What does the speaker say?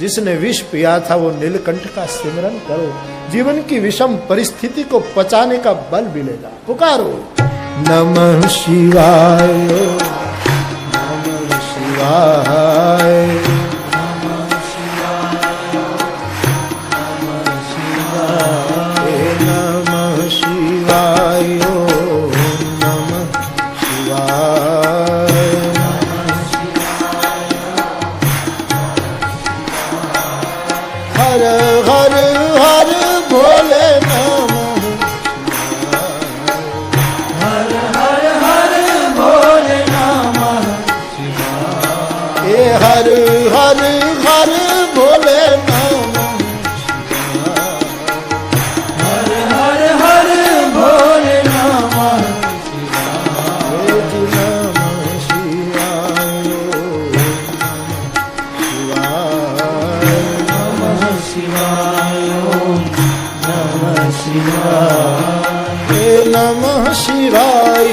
जिसने विष पिया था वो नीलकंठ का सिमरन करो, जीवन की विषम परिस्थिति को पचाने का बल मिलेगा। पुकारो नमः शिवाय, नमः शिवाय, नमः शिवाय, नमः शिवाय, नमः शिवाय, हर हर हर भोले नमः, हर हर हर भोले नमः, हर हर हर भोले नमः, हर हर हर भोले नमः, नमः शिवाय, नमः शिवाय, नमः शिवाय, नमः शिवाय।